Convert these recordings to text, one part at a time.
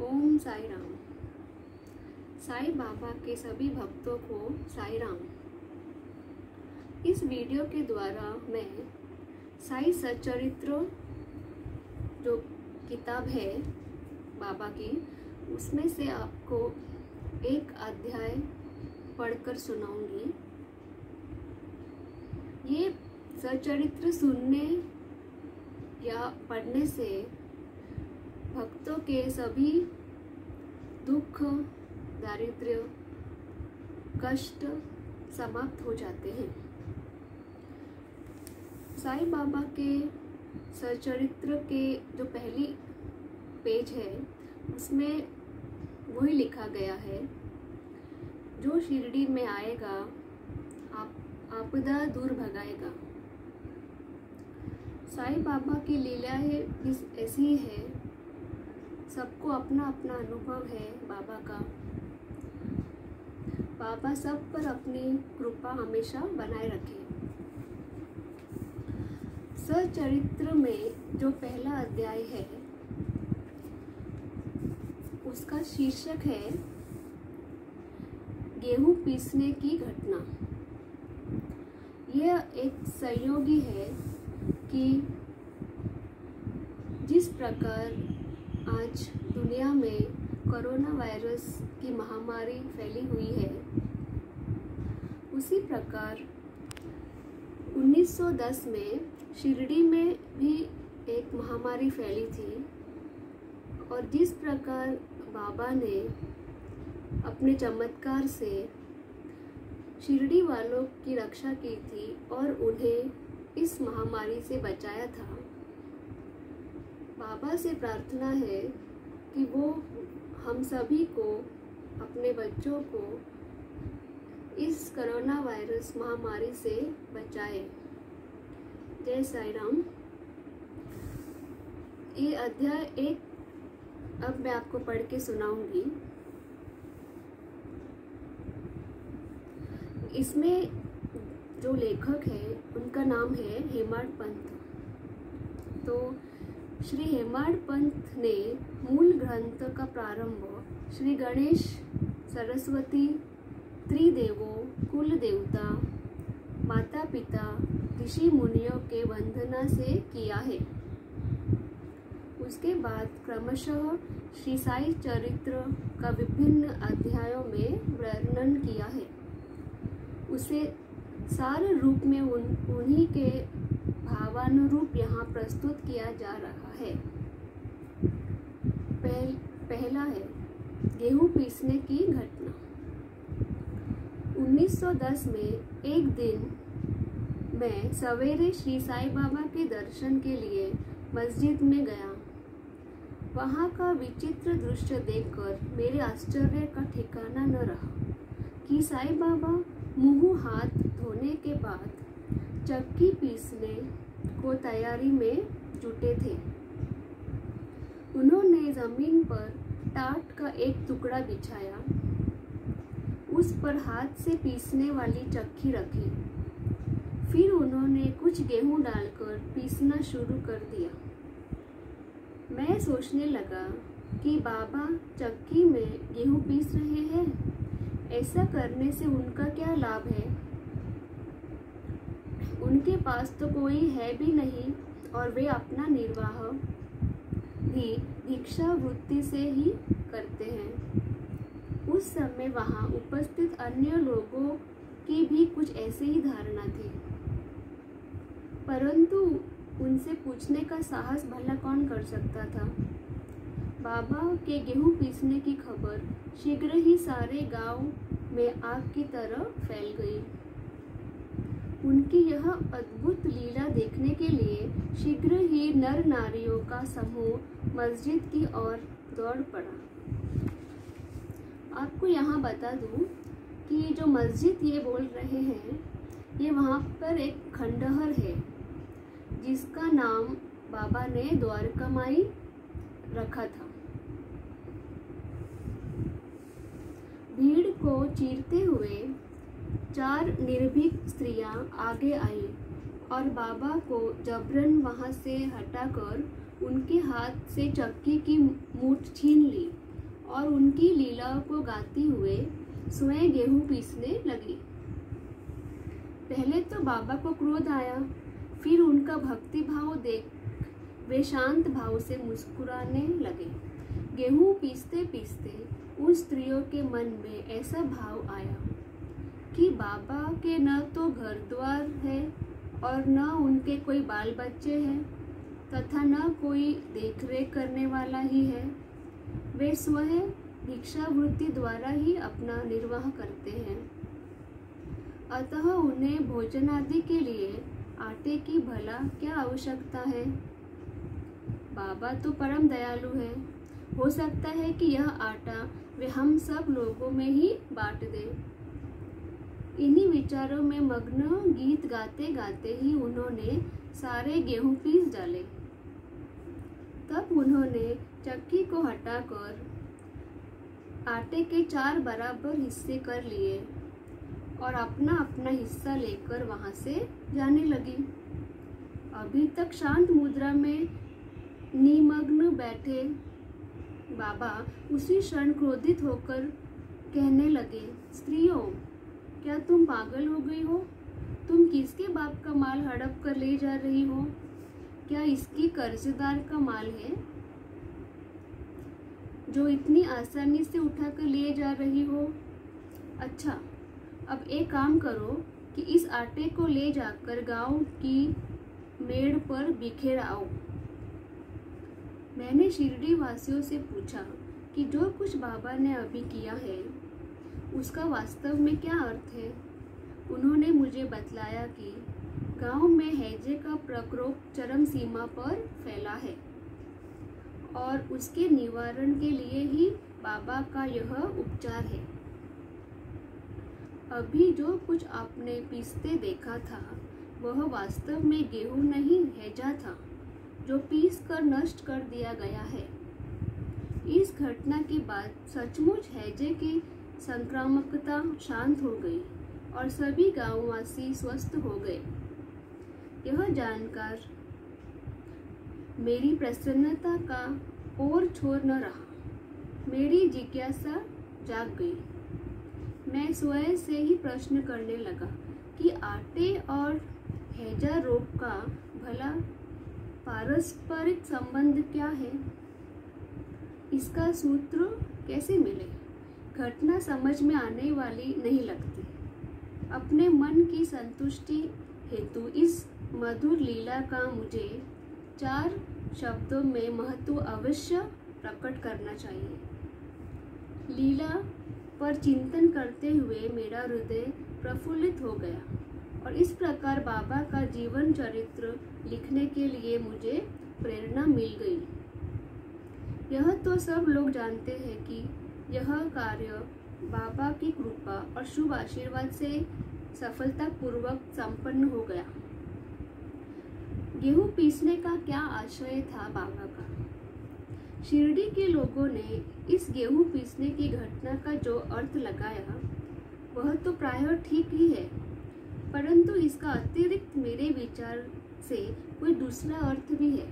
ओम साई राम। साईं बाबा के सभी भक्तों को साई राम। इस वीडियो के द्वारा मैं साई सच्चरित्र जो किताब है बाबा की, उसमें से आपको एक अध्याय पढ़कर सुनाऊंगी। ये सच्चरित्र सुनने या पढ़ने से भक्तों के सभी दुख, दारिद्र्य, कष्ट समाप्त हो जाते हैं। साईं बाबा के सच्चरित्र के जो पहली पेज है उसमें वही लिखा गया है, जो शिरडी में आएगा आपदा दूर भगाएगा। साईं बाबा की लीलाएं ऐसी है, सबको अपना अपना अनुभव है बाबा का। बाबा सब पर अपनी कृपा हमेशा बनाए रखे। सच्चरित्र में जो पहला अध्याय है उसका शीर्षक है गेहूं पीसने की घटना। यह एक संयोगी है कि जिस प्रकार आज दुनिया में कोरोना वायरस की महामारी फैली हुई है, उसी प्रकार 1910 में शिरडी में भी एक महामारी फैली थी। और जिस प्रकार बाबा ने अपने चमत्कार से शिरडी वालों की रक्षा की थी और उन्हें इस महामारी से बचाया था, बाबा से प्रार्थना है कि वो हम सभी को, अपने बच्चों को इस कोरोना वायरस महामारी से बचाए। जय साई राम। ये अध्याय एक अब मैं आपको पढ़ के सुनाऊंगी। इसमें जो लेखक है उनका नाम है हेमाड पंत। तो श्री हेमाड पंत ने मूल ग्रंथ का प्रारंभ श्री गणेश, सरस्वती, त्रिदेवों, कुल देवता, माता पिता, ऋषि मुनियों के वंदना से किया है। उसके बाद क्रमशः श्री साई चरित्र का विभिन्न अध्यायों में वर्णन किया है। उसे सार रूप में उन्हीं के भावानुरूप यहाँ प्रस्तुत किया जा रहा है। पहला है गेहूं पीसने की घटना। 1910 में एक दिन मैं सवेरे श्री साईं बाबा के दर्शन के लिए मस्जिद में गया। वहाँ का विचित्र दृश्य देखकर मेरे आश्चर्य का ठिकाना न रहा कि साईं बाबा मुंह हाथ धोने के बाद चक्की पीसने को तैयारी में जुटे थे। उन्होंने जमीन पर टाट का एक टुकड़ा बिछाया, उस पर हाथ से पीसने वाली चक्की रखी। फिर उन्होंने कुछ गेहूं डालकर पीसना शुरू कर दिया। मैं सोचने लगा कि बाबा चक्की में गेहूं पीस रहे हैं, ऐसा करने से उनका क्या लाभ है? उनके पास तो कोई है भी नहीं और वे अपना निर्वाह भी भिक्षा वृत्ति से ही करते हैं। उस समय वहां उपस्थित अन्य लोगों की भी कुछ ऐसे ही धारणा थी, परंतु उनसे पूछने का साहस भला कौन कर सकता था। बाबा के गेहूं पीसने की खबर शीघ्र ही सारे गांव में आग की तरह फैल गई। उनकी यह अद्भुत लीला देखने के लिए शीघ्र ही नर नारियों का समूह मस्जिद की ओर दौड़ पड़ा। आपको यहाँ बता दूँ कि जो मस्जिद ये बोल रहे हैं, ये वहाँ पर एक खंडहर है जिसका नाम बाबा ने द्वारका माई रखा था। भीड़ को चीरते हुए 4 निर्भीक स्त्रियां आगे आई और बाबा को जबरन वहां से हटाकर उनके हाथ से चक्की की मूठ छीन ली। और उनकी लीलाओं को गाती हुए स्वयं गेहूं पीसने लगी। पहले तो बाबा को क्रोध आया, फिर उनका भक्ति भाव देख वे शांत भाव से मुस्कुराने लगे। गेहूं पीसते पीसते उन स्त्रियों के मन में ऐसा भाव आया कि बाबा के न तो घर द्वार है और न उनके कोई बाल बच्चे हैं तथा न कोई देखरेख करने वाला ही है। वे स्वयं भिक्षावृत्ति द्वारा ही अपना निर्वाह करते हैं, अतः उन्हें भोजन आदि के लिए आटे की भला क्या आवश्यकता है। बाबा तो परम दयालु है, हो सकता है कि यह आटा वे हम सब लोगों में ही बांट दे। इन्हीं विचारों में मग्न गीत गाते गाते ही उन्होंने सारे गेहूं पीस डाले। तब उन्होंने चक्की को हटाकर आटे के 4 बराबर हिस्से कर लिए और अपना अपना हिस्सा लेकर वहां से जाने लगी। अभी तक शांत मुद्रा में निमग्न बैठे बाबा उसी क्षण क्रोधित होकर कहने लगे, स्त्रियों, क्या तुम पागल हो गई हो? तुम किसके बाप का माल हड़प कर ले जा रही हो? क्या इसकी कर्जदार का माल है जो इतनी आसानी से उठाकर लिए जा रही हो? अच्छा, अब एक काम करो कि इस आटे को ले जाकर गांव की मेड़ पर बिखेर आओ। मैंने शिरडी वासियों से पूछा कि जो कुछ बाबा ने अभी किया है उसका वास्तव में क्या अर्थ है। उन्होंने मुझे बतलाया कि गांव में हैजे का प्रकोप चरम सीमा पर फैला है और उसके निवारण के लिए ही बाबा का यह उपचार है। अभी जो कुछ आपने पीसते देखा था वह वास्तव में गेहूं नहीं हैजा था जो पीस कर नष्ट कर दिया गया है। इस घटना के बाद सचमुच हैजे की संक्रामकता शांत हो गई और सभी गांववासी स्वस्थ हो गए। यह जानकर मेरी प्रसन्नता का और छोर न रहा। मेरी जिज्ञासा जाग गई। मैं स्वयं से ही प्रश्न करने लगा कि आटे और हैजा रोग का भला पारस्परिक संबंध क्या है, इसका सूत्र कैसे मिले। घटना समझ में आने वाली नहीं लगती। अपने मन की संतुष्टि हेतु इस मधुर लीला का मुझे 4 शब्दों में महत्व अवश्य प्रकट करना चाहिए। लीला पर चिंतन करते हुए मेरा हृदय प्रफुल्लित हो गया और इस प्रकार बाबा का जीवन चरित्र लिखने के लिए मुझे प्रेरणा मिल गई। यह तो सब लोग जानते हैं कि यह कार्य बाबा की कृपा और शुभ आशीर्वाद से सफलतापूर्वक संपन्न हो गया। गेहूं पीसने का क्या आशय था बाबा का? शिरडी के लोगों ने इस गेहूं पीसने की घटना का जो अर्थ लगाया वह तो प्रायः ठीक ही है, परंतु इसका अतिरिक्त मेरे विचार से कोई दूसरा अर्थ भी है।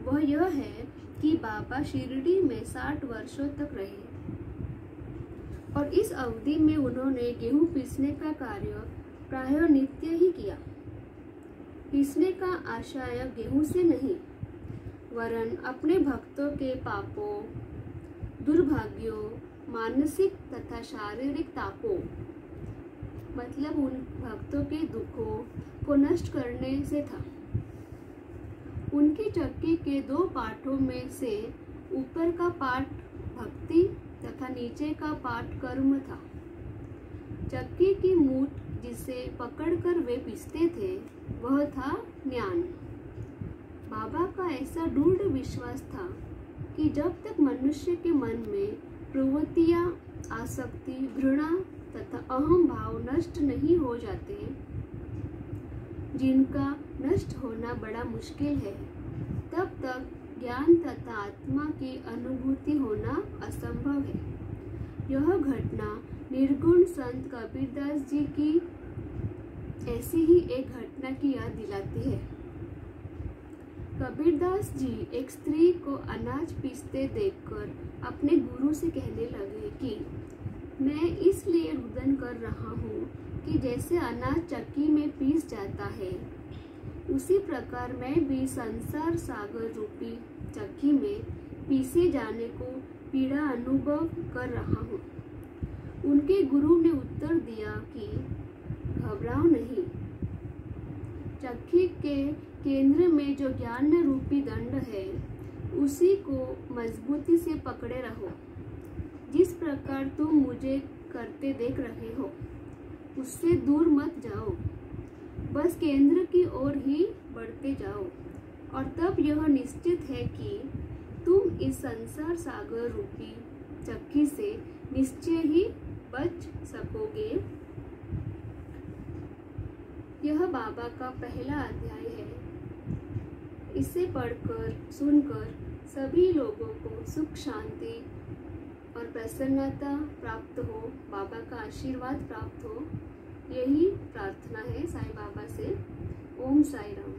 वह यह है कि बाबा शिरडी में 60 वर्षों तक रहे और इस अवधि में उन्होंने गेहूं पीसने का कार्य प्रायः नित्य ही किया। पीसने का आशय गेहूं से नहीं, वरन अपने भक्तों के पापों, दुर्भाग्यों, मानसिक तथा शारीरिक तापों, मतलब उन भक्तों के दुखों को नष्ट करने से था। उनकी चक्की के 2 पाठों में से ऊपर का पाठ भक्ति तथा नीचे का पाठ कर्म था। चक्की की मूठ जिसे पकड़कर वे पीसते थे वह था ज्ञान। बाबा का ऐसा दृढ़ विश्वास था कि जब तक मनुष्य के मन में प्रवृत्तियां, आसक्ति, घृणा तथा अहम भाव नष्ट नहीं हो जाते, जिनका नष्ट होना बड़ा मुश्किल है, तब तक ज्ञान तथा आत्मा की अनुभूति होना असंभव है। यह घटना निर्गुण संत कबीरदास जी की ऐसी ही एक घटना की याद दिलाती है। कबीरदास जी एक स्त्री को अनाज पीसते देखकर अपने गुरु से कहने लगे कि मैं इसलिए रुदन कर रहा हूँ कि जैसे अनाज चक्की में पीस जाता है, उसी प्रकार मैं भी संसार सागर रूपी चक्की में पीसे जाने को पीड़ा अनुभव कर रहा हूँ। उनके गुरु ने उत्तर दिया कि घबराओ नहीं, चक्की के केंद्र में जो ज्ञान रूपी दंड है उसी को मजबूती से पकड़े रहो। जिस प्रकार तुम मुझे करते देख रहे हो उससे दूर मत जाओ, बस केंद्र की ओर ही बढ़ते जाओ और तब यह निश्चित है कि तुम इस संसार सागर रूपी चक्की से निश्चय ही बच सकोगे। यह बाबा का पहला अध्याय है। इसे पढ़कर सुनकर सभी लोगों को सुख शांति और प्रसन्नता प्राप्त हो, बाबा का आशीर्वाद प्राप्त हो, यही प्रार्थना है साईं बाबा से। ओम साई राम।